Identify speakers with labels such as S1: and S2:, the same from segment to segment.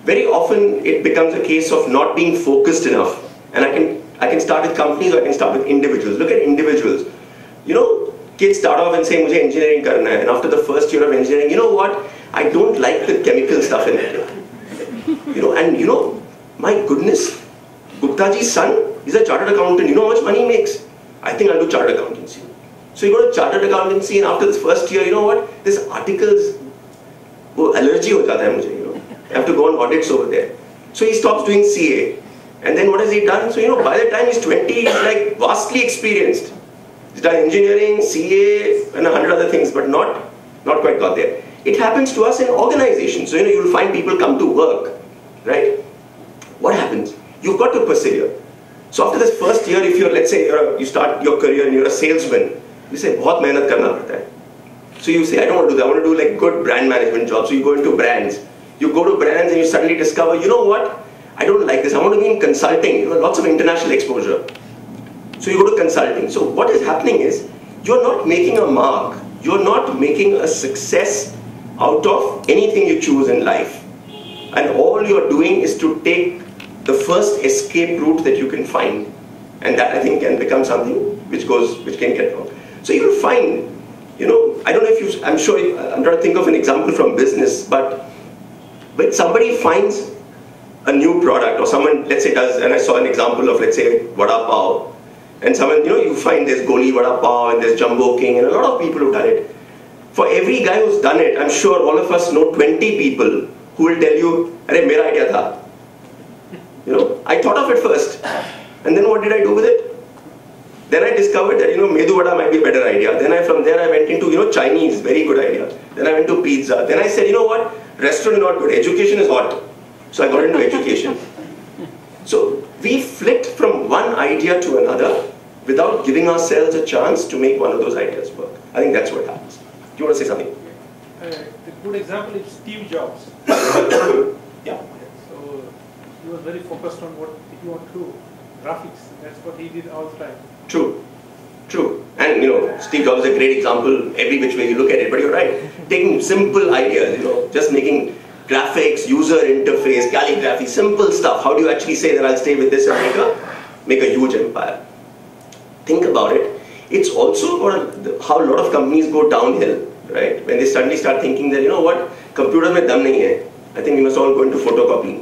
S1: very often it becomes a case of not being focused enough. And I can start with companies or I can start with individuals. Look at individuals. You know, kids start off and say, "Mujhe engineering karna hai," and after the first year of engineering, you know what? I don't like the chemical stuff in it. You know, and you know, my goodness, Guptaji's son is a chartered accountant. You know how much money he makes? I think I'll do chartered accountancy. So you go to chartered accountancy, and after this first year, you know what? This articles, wo allergy ho jata hai mujhe, you know. I have to go on audits over there. So he stops doing CA. And then what has he done? So, you know, by the time he's 20, he's like vastly experienced. He's done engineering, CA, and 100 other things, but not quite got there. It happens to us in organizations. So, you know, you'll find people come to work, right? What happens? You've got to persevere. So after this first year, if you're, let's say, you start your career and you're a salesman, you say, "Bahut mehnat karna padta hai." So you say, "I don't want to do that. I want to do like good brand management jobs." So you go into brands. You go to brands and you suddenly discover, you know what? I don't like this. I want to be in consulting. You know, lots of international exposure. So you go to consulting. So what is happening is, you're not making a mark. You're not making a success out of anything you choose in life. And all you're doing is to take the first escape route that you can find. And that, I think, can become something which can get wrong. So you will find, you know, I don't know if you, I'm sure, I'm trying to think of an example from business, but when somebody finds a new product, or someone, let's say, does, and I saw an example of, let's say, Vada Pav, and someone, you know, you find there's Goli Vada Pav, and there's Jumbo King, and a lot of people who've done it. For every guy who's done it, I'm sure all of us know 20 people who will tell you, "Arey, mera idea tha." You know, I thought of it first, and then what did I do with it? Then I discovered that, you know, Medu Vada might be a better idea. Then from there I went into, you know, Chinese, very good idea. Then I went to pizza. Then I said, you know what, restaurant is not good, education is hot. So I got into education. So we flicked from one idea to another without giving ourselves a chance to make one of those ideas work. I think that's what happens. Do you want to say something?
S2: A good example is Steve Jobs.
S1: Yeah.
S2: So he was very focused on what he wanted to do, graphics. That's what he did all the time.
S1: True. True. And, you know, Steve Jobs is a great example every which way you look at it. But you're right. Taking simple ideas, you know, just making graphics, user interface, calligraphy, simple stuff. How do you actually say that I'll stay with this and make a huge empire? Think about it. It's also about how a lot of companies go downhill, right? When they suddenly start thinking that, you know what, computer mein dum nahi hai. I think we must all go into photocopying.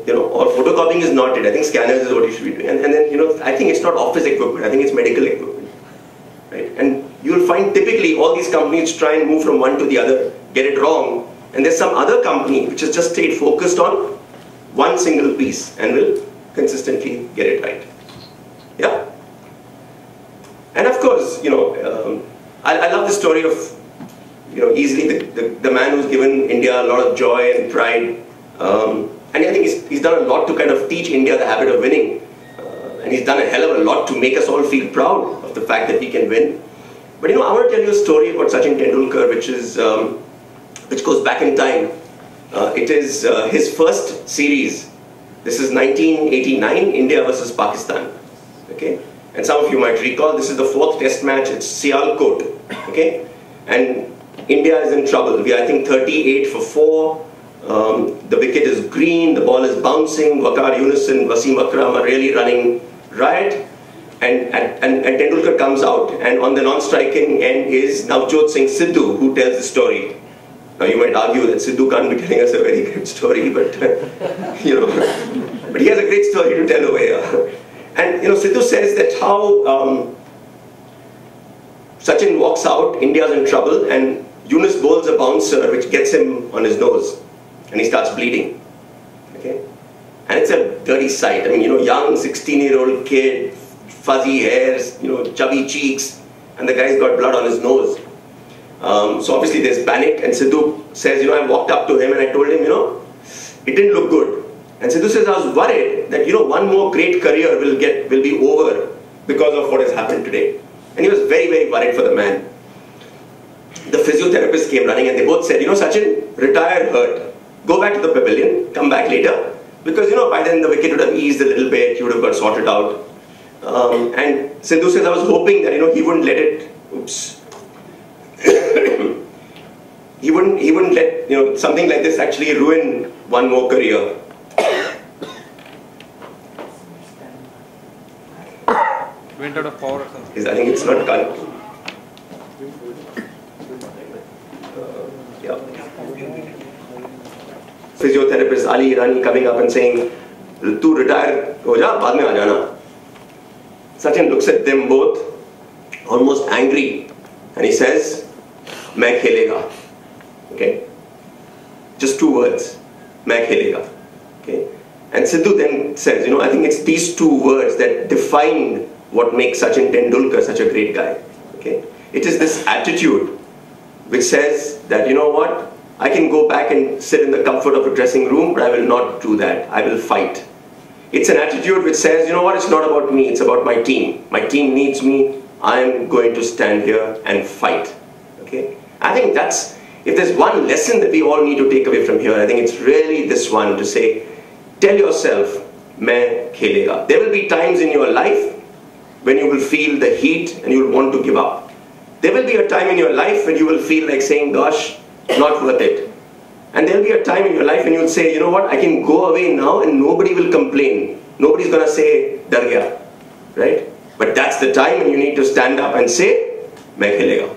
S1: You know, or photocopying is not it. I think scanners is what you should be doing. And then, you know, I think it's not office equipment. I think it's medical equipment, right? And you'll find typically all these companies try and move from one to the other, get it wrong. And there's some other company which has just stayed focused on one single piece and will consistently get it right. Yeah? And of course, you know, I love the story of, you know, easily the man who's given India a lot of joy and pride. And I think he's done a lot to kind of teach India the habit of winning. And he's done a hell of a lot to make us all feel proud of the fact that we can win. But, you know, I want to tell you a story about Sachin Tendulkar, which goes back in time. It is his first series. This is 1989, India versus Pakistan. Okay? And some of you might recall, this is the 4th test match. It's Sialkot. Okay? And India is in trouble. We are, I think, 38 for 4. The wicket is green, the ball is bouncing, Waqar Yunus and Wasim Akram are really running riot, and Tendulkar comes out, and on the non-striking end is Navjot Singh Sidhu, who tells the story. Now you might argue that Sidhu can't be telling us a very great story, but you know, but he has a great story to tell away. And you know, Sidhu says that how Sachin walks out, India's in trouble, and Yunus bowls a bouncer which gets him on his nose. And he starts bleeding, okay? And it's a dirty sight. I mean, you know, young 16-year-old kid, fuzzy hairs, you know, chubby cheeks, and the guy's got blood on his nose. So obviously there's panic, and Sidhu says, you know, I walked up to him and I told him, you know, it didn't look good. And Sidhu says, I was worried that, you know, one more great career will be over because of what has happened today. And he was very, very worried for the man. The physiotherapist came running and they both said, you know, Sachin, retire hurt. Go back to the pavilion, come back later, because, you know, by then the wicket would have eased a little bit, you would have got sorted out. And Sidhu says, I was hoping that, you know, he wouldn't let it, he wouldn't let something like this actually ruin one more career.
S2: Went out of power or something.
S1: I think it's not gone. Yeah. Physiotherapist Ali Irani coming up and saying, "Tu retire, ho ja, baad mein aa jana." Sachin looks at them both, almost angry, and he says, "Main khelega." Okay, just 2 words, "Main khelega." Okay, and Sidhu then says, I think it's these 2 words that define what makes Sachin Tendulkar such a great guy. Okay, it is this attitude which says that what, I can go back and sit in the comfort of a dressing room, but I will not do that. I will fight. It's an attitude which says, what, it's not about me, it's about my team. My team needs me. I am going to stand here and fight. Okay, I think that's, if there's one lesson that we all need to take away from here, I think it's really this one, to say, tell yourself, main khelega. There will be times in your life when you will feel the heat and you will want to give up. There will be a time in your life when you will feel like saying, gosh, not worth it. And there will be a time in your life when you will say, what, I can go away now and nobody will complain. Nobody's going to say, dar gaya. Right? But that's the time when you need to stand up and say, main khelega.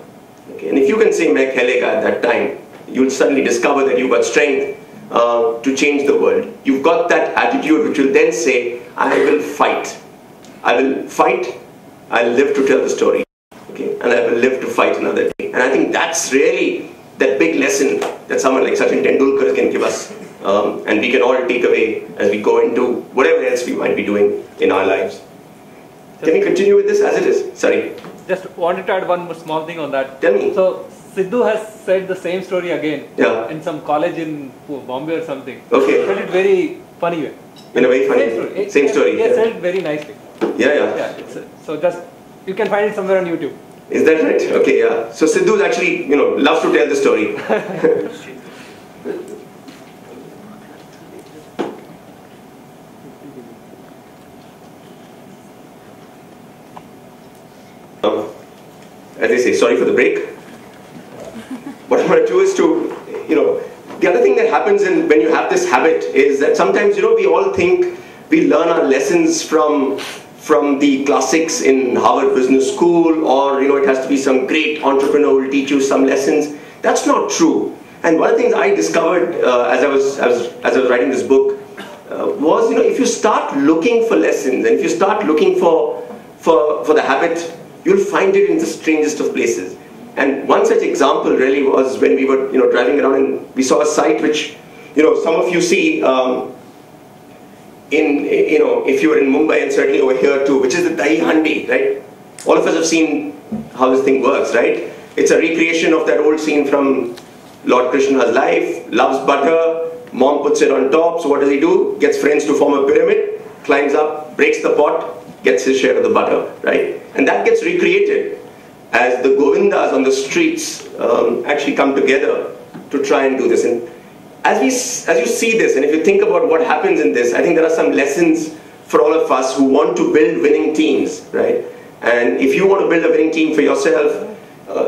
S1: Okay? And if you can say main khelega at that time, you'll suddenly discover that you've got strength to change the world. You've got that attitude which will then say, I will fight. I will fight, I'll live to tell the story. Okay? And I will live to fight another day. And I think that's really that big lesson that someone like Sachin Tendulkar can give us. And we can all take away as we go into whatever else we might be doing in our lives. Can we continue with this as it is? Sorry.
S2: Just wanted to add one more small thing on that.
S1: Tell me.
S2: So Sidhu has said the same story again
S1: in
S2: some college in Bombay or something.
S1: Okay.
S2: He said it very funny way.
S1: In a very funny way. Same story.
S2: He said it very nicely.
S1: Yeah.
S2: So just, you can find it somewhere on YouTube.
S1: Is that right? Okay, yeah. So Sidhu actually, loves to tell the story. As I say, sorry for the break. What I want to do is to, the other thing that happens when you have this habit is that sometimes, we all think we learn our lessons from the classics in Harvard Business School, or, it has to be some great entrepreneur who will teach you some lessons. That's not true. And one of the things I discovered as I was writing this book was, if you start looking for lessons, and if you start looking for the habit, you'll find it in the strangest of places. And one such example really was when we were driving around and we saw a site which some of you see if you were in Mumbai and certainly over here too, which is the TiE Handi, right? All of us have seen how this thing works, right? It's a recreation of that old scene from Lord Krishna's life. Loves butter, mom puts it on top, so what does he do? Gets friends to form a pyramid, climbs up, breaks the pot, gets his share of the butter, right? And that gets recreated as the Govindas on the streets actually come together to try and do this. And as you see this, and if you think about what happens in this, I think there are some lessons for all of us who want to build winning teams, right? And if you want to build a winning team for yourself,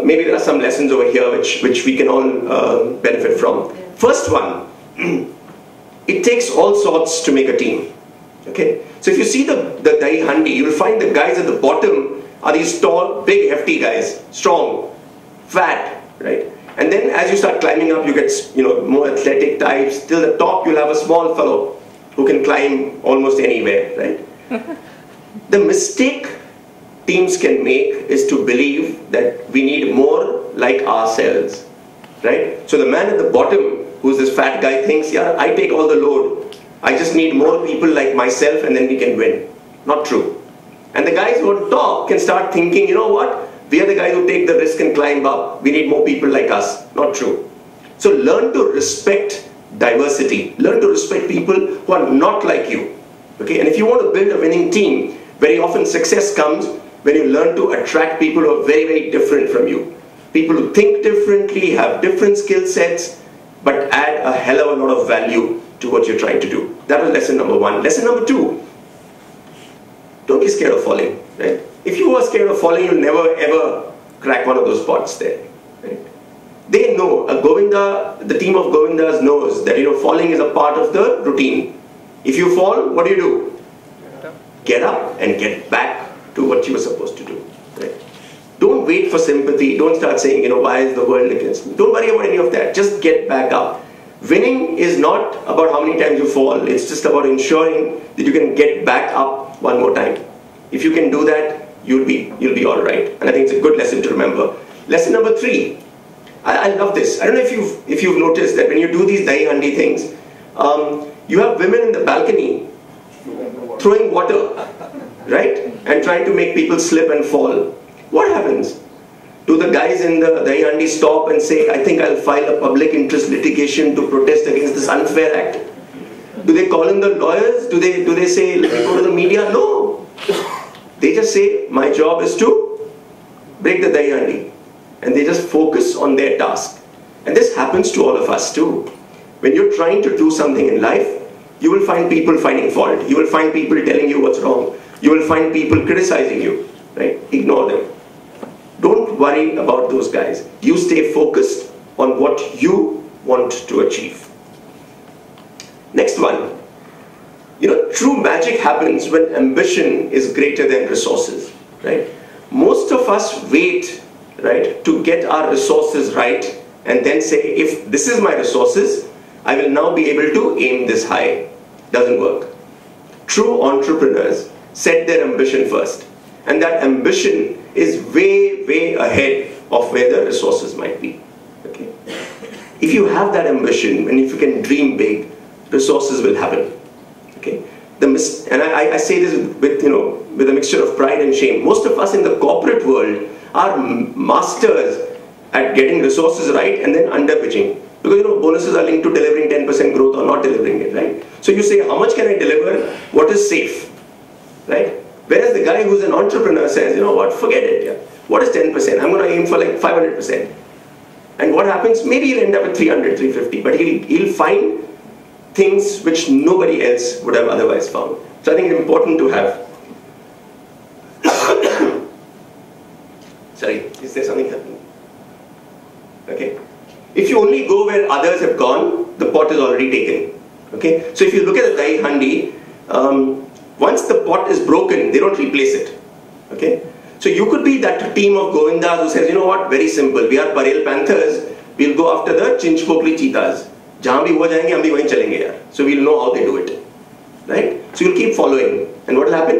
S1: maybe there are some lessons over here which we can all benefit from. First one, it takes all sorts to make a team. Okay? So if you see the TiE Handi, you will find the guys at the bottom are these tall, big, hefty guys, strong, fat, right? And then as you start climbing up, you get more athletic types. Till the top, you'll have a small fellow who can climb almost anywhere, right? The mistake teams can make is to believe that we need more like ourselves, right? So the man at the bottom, who's this fat guy, thinks, yeah, I take all the load. I just need more people like myself and then we can win. Not true. And the guys who are on top can start thinking, you know what? We are the guys who take the risk and climb up. We need more people like us. Not true. So learn to respect diversity. Learn to respect people who are not like you. Okay? And if you want to build a winning team, very often success comes when you learn to attract people who are very, very different from you. People who think differently, have different skill sets, but add a hell of a lot of value to what you're trying to do. That was lesson number one. Lesson number two, don't be scared of falling, right? If you are scared of falling, you'll never ever crack one of those pots there, right? They know, the team of Govindas knows that falling is a part of the routine. If you fall, what do? Get up and get back to what you were supposed to do. Right? Don't wait for sympathy. Don't start saying, why is the world against me? Don't worry about any of that. Just get back up. Winning is not about how many times you fall. It's just about ensuring that you can get back up one more time. If you can do that, you'll be all right. And I think it's a good lesson to remember. Lesson number 3. I love this. I don't know if you've noticed that when you do these TiE handi things, you have women in the balcony throwing water, right? And trying to make people slip and fall. What happens? Do the guys in the TiE handi stop and say, I think I'll file a public interest litigation to protest against this unfair act? Do they call in the lawyers? Do they say, let me go to the media? No. They just say, my job is to break the TiE handi. And they just focus on their task. And this happens to all of us too. When you're trying to do something in life, you will find people finding fault. You will find people telling you what's wrong. You will find people criticizing you. Right? Ignore them. Don't worry about those guys. You stay focused on what you want to achieve. Next one. True magic happens when ambition is greater than resources. Right? Most of us wait, right, to get our resources right and then say, if this is my resources, I will now be able to aim this high. Doesn't work. True entrepreneurs set their ambition first. And that ambition is way, way ahead of where the resources might be. Okay? If you have that ambition and if you can dream big, resources will happen. Okay? And I say this with a mixture of pride and shame. Most of us in the corporate world are masters at getting resources right and then underpitching. Because bonuses are linked to delivering 10% growth or not delivering it, right? So you say, how much can I deliver? What is safe? Right? Whereas the guy who's an entrepreneur says, what, forget it. Yeah. What is 10%? I'm going to aim for like 500%. And what happens? Maybe he'll end up at 300, 350, but he'll find things which nobody else would have otherwise found. So I think it's important to have. Sorry, is there something happening? Okay. If you only go where others have gone, the pot is already taken. Okay. So if you look at the TiE handi, once the pot is broken, they don't replace it. Okay. So you could be that team of Govindas who says, what, very simple. We are Parel Panthers. We'll go after the Chinchpokli cheetahs. Jahan bhi wo jayenge, hum bhi wahin chalenge yaar. So we'll know how they do it. Right? So you'll keep following. And what will happen?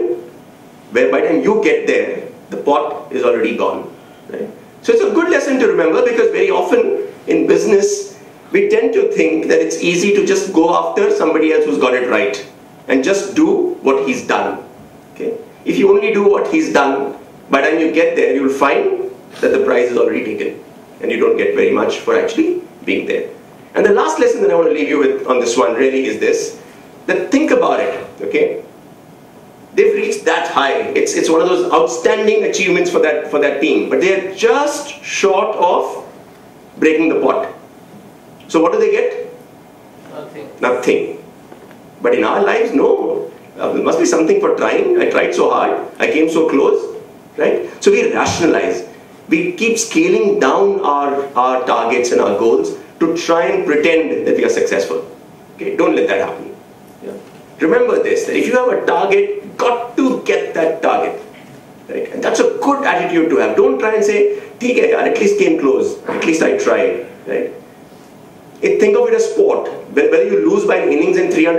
S1: Where by the time you get there, the pot is already gone. Right? So it's a good lesson to remember, because very often in business, we tend to think that it's easy to just go after somebody else who's got it right and just do what he's done. Okay? If you only do what he's done, by the time you get there, you'll find that the prize is already taken and you don't get very much for actually being there. And the last lesson that I want to leave you with on this one really is this, that think about it, okay? They've reached that high. It's one of those outstanding achievements for that team, but they're just short of breaking the pot. So what do they get?
S2: Nothing.
S1: Nothing. But in our lives, no. There must be something for trying. I tried so hard. I came so close. Right? So we rationalize. We keep scaling down our targets and our goals to try and pretend that we are successful. Okay? Don't let that happen. Yeah. Remember this, that if you have a target, you've got to get that target. Right? And that's a good attitude to have. Don't try and say, "Theek hai yaar, at least came close. At least I tried." Right? Think of it as sport. Whether you lose by an innings in 300